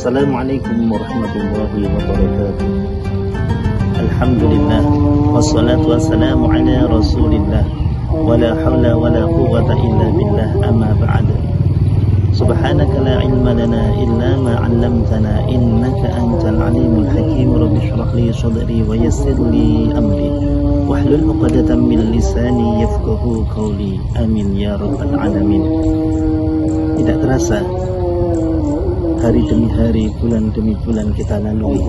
Assalamualaikum warahmatullahi wabarakatuh. Alhamdulillah, wassalatu wassalamu ala rasulillah, wala hawla wala quwwata illa billah, amma ba'd. Subhanaka la ilma lana illa ma 'allamtana innaka antal alimul hakim. Rabbi shrah li sadri wa yassir li amri wahlul 'uqdatam min lisani yafqahu qawli. Amin ya rabbal alamin. Tidak terasa, hari demi hari, bulan demi bulan kita lalui,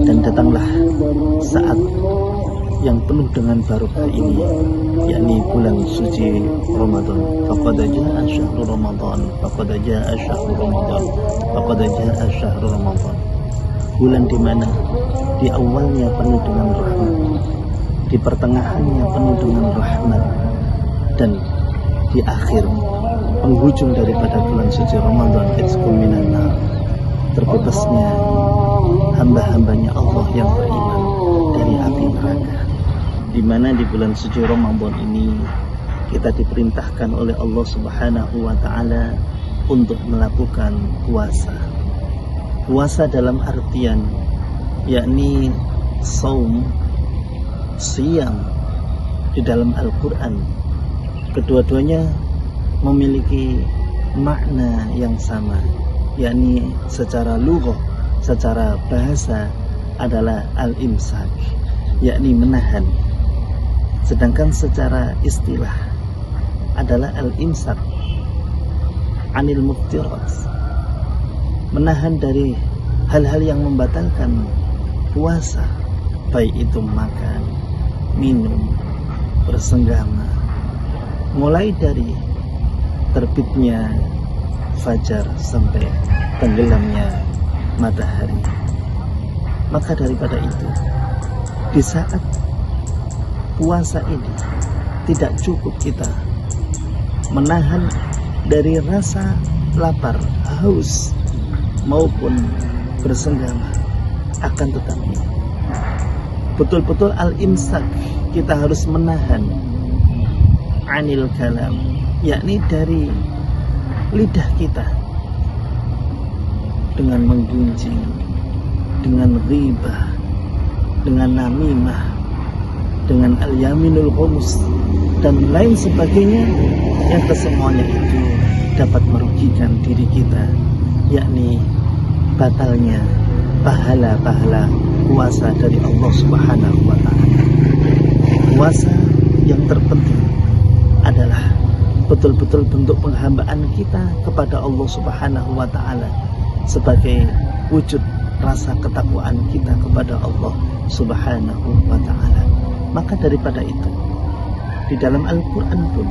dan datanglah saat yang penuh dengan barokah ini, yakni bulan suci Ramadan. Faqad jaa'a syahrul Ramadan, faqad jaa'a syahrul Ramadan, faqad jaa'a syahrul Ramadan. Bulan di mana di awalnya penuh dengan rahmat, di pertengahannya penuh dengan rahmat, dan di akhir penghujung daripada bulan suci Ramadan, itqun minan nar, terbebasnya hamba-hambanya Allah yang beriman dari api neraka. Di mana di bulan suci Ramadan ini kita diperintahkan oleh Allah Subhanahu wa taala untuk melakukan puasa. Puasa dalam artian yakni saum, siyam di dalam Al-Qur'an. Kedua-duanya memiliki makna yang sama, yakni secara lughah, secara bahasa adalah al-imsak, yakni menahan. Sedangkan secara istilah adalah al-imsak anil muftirat, menahan dari hal-hal yang membatalkan puasa, baik itu makan, minum, bersenggama, mulai dari terbitnya fajar sampai tenggelamnya matahari. Maka daripada itu, di saat puasa ini tidak cukup kita menahan dari rasa lapar, haus maupun bersenggama, akan tetapi betul-betul al-imsak, kita harus menahan anil kalam, yakni dari lidah kita dengan menggunjing, dengan ghibah, dengan namimah, dengan al-yaminul ghamus, dan lain sebagainya, yang kesemuanya itu dapat merugikan diri kita, yakni batalnya pahala-pahala puasa dari Allah Subhanahu wa ta'ala. Puasa yang terpenting adalah betul-betul bentuk penghambaan kita kepada Allah Subhanahu wa ta'ala sebagai wujud rasa ketakwaan kita kepada Allah Subhanahu wa ta'ala. Maka daripada itu, di dalam Al-Quran pun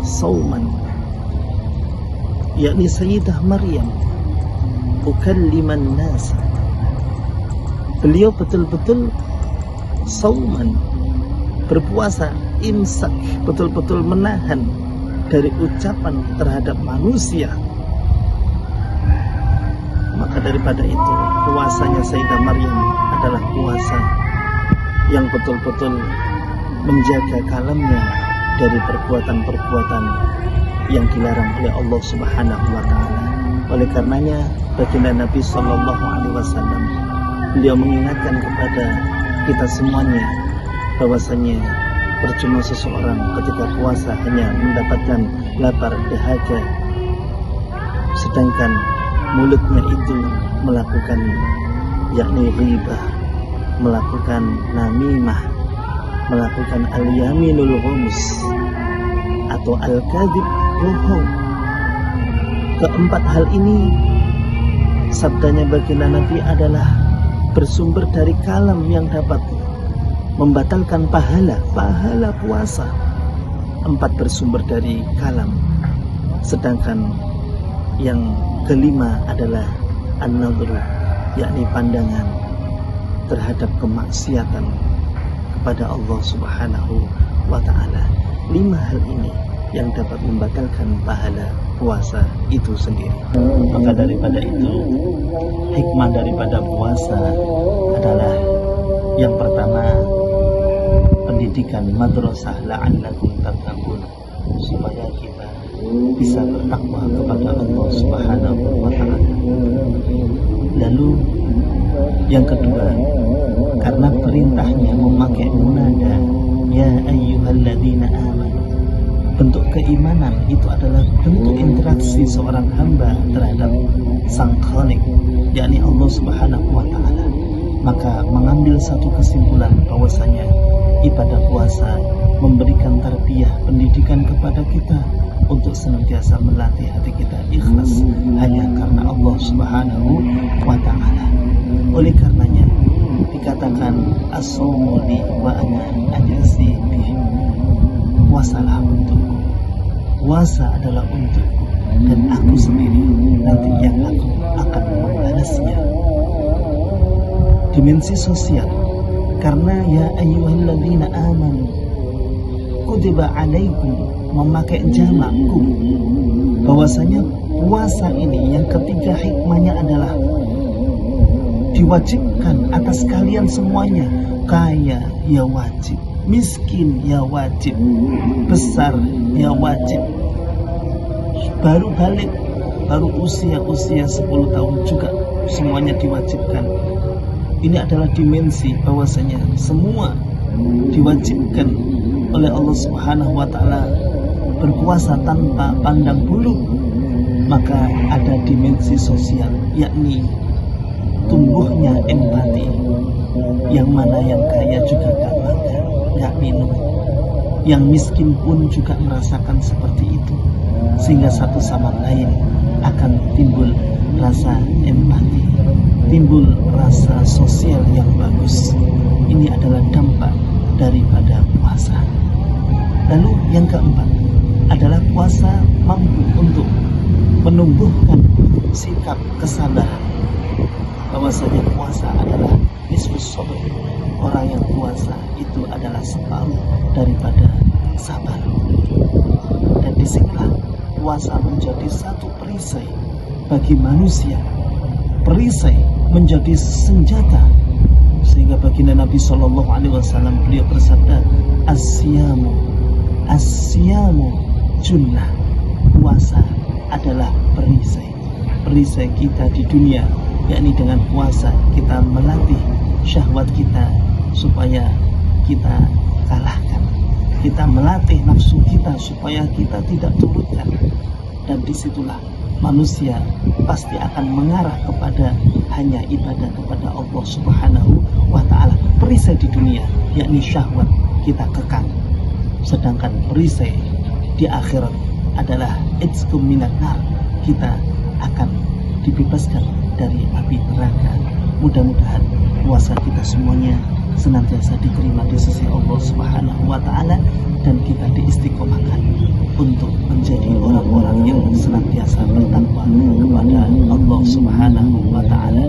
sauman, yakni Sayyidah Maryam ukalliman nas, beliau betul-betul sauman, berpuasa, imsak, betul-betul menahan dari ucapan terhadap manusia. Maka daripada itu, puasanya Sayyidah Maryam adalah puasa yang betul-betul menjaga kalamnya dari perbuatan-perbuatan yang dilarang oleh Allah Subhanahu wa ta'ala. Oleh karenanya, baginda Nabi Sallallahu Alaihi Wasallam, beliau mengingatkan kepada kita semuanya bahwasanya percuma seseorang ketika puasa hanya mendapatkan lapar dahaga, sedangkan mulutnya itu melakukan yakni ghibah, melakukan namimah, melakukan al-yaminul ghamus atau al-kadhib, bohong. Keempat hal ini, sabdanya baginda Nabi, adalah bersumber dari kalam yang dapat membatalkan pahala puasa. Empat bersumber dari kalam. Sedangkan yang kelima adalah an-nadhru, yakni pandangan terhadap kemaksiatan kepada Allah Subhanahu wa ta'ala. 5 hal ini yang dapat membatalkan pahala puasa itu sendiri. Maka daripada itu, hikmah daripada puasa adalah yang pertama, pendidikan madrasah la'allakum tattaqun, supaya kita bisa bertakwa kepada Allah Subhanahu wa ta'ala. Yang kedua, karena perintahnya memakai munada, ya ayyuhalladzina amanu. Bentuk keimanan itu adalah bentuk interaksi seorang hamba terhadap sang Khalik, yakni Allah Subhanahu wa ta'ala. Maka mengambil satu kesimpulan bahwasanya ibadah puasa memberikan tarbiyah, pendidikan kepada kita untuk senantiasa melatih hati kita ikhlas hanya karena Allah Subhanahu wa ta'ala. Oleh karenanya dikatakan as-sawmu li wa ana ajzi bih. Puasalah untukku, puasa adalah untukku, dan aku sendiri nanti yang aku akan membalasnya. Dimensi sosial, karena ya ayyuhalladzina amanu kutiba alaikum, memakai jamakku, bahwasanya puasa ini yang ketiga hikmahnya adalah diwajibkan atas kalian semuanya. Kaya ya wajib, miskin ya wajib, besar ya wajib, baru balik, baru usia 10 tahun juga semuanya diwajibkan. Ini adalah dimensi bahwasanya semua diwajibkan oleh Allah Subhanahu wa ta'ala berpuasa tanpa pandang bulu. Maka ada dimensi sosial, yakni tumbuhnya empati, yang mana yang kaya juga gak makan, gak minum, yang miskin pun juga merasakan seperti itu, sehingga satu sama lain akan timbul rasa empati, timbul rasa sosial yang bagus. Ini adalah dampak daripada puasa. Lalu yang keempat adalah puasa mampu untuk menumbuhkan sikap kesabaran, bahwasanya puasa adalah nisfus sabr. Orang yang puasa itu adalah separuh daripada sabar. Dan disinilah puasa menjadi satu perisai bagi manusia, perisai menjadi senjata, sehingga baginda Nabi Shallallahu Alaihi Wasallam beliau bersabda, asyamu junnah. Puasa adalah perisai kita di dunia, yakni dengan puasa kita melatih syahwat kita supaya kita kalahkan, kita melatih nafsu kita supaya kita tidak turutkan, dan disitulah manusia pasti akan mengarah kepada hanya ibadah kepada Allah Subhanahu wa ta'ala. Perisai di dunia yakni syahwat kita kekang, sedangkan perisai di akhirat adalah itskum minat nar, kita akan dibebaskan dari api neraka. Mudah-mudahan puasa kita semuanya senantiasa diterima di sisi Allah Subhanahu wa ta'ala, dan kita diistiqomahkan untuk menjadi orang-orang yang senantiasa bertakwa kepada Allah Subhanahu wa ta'ala.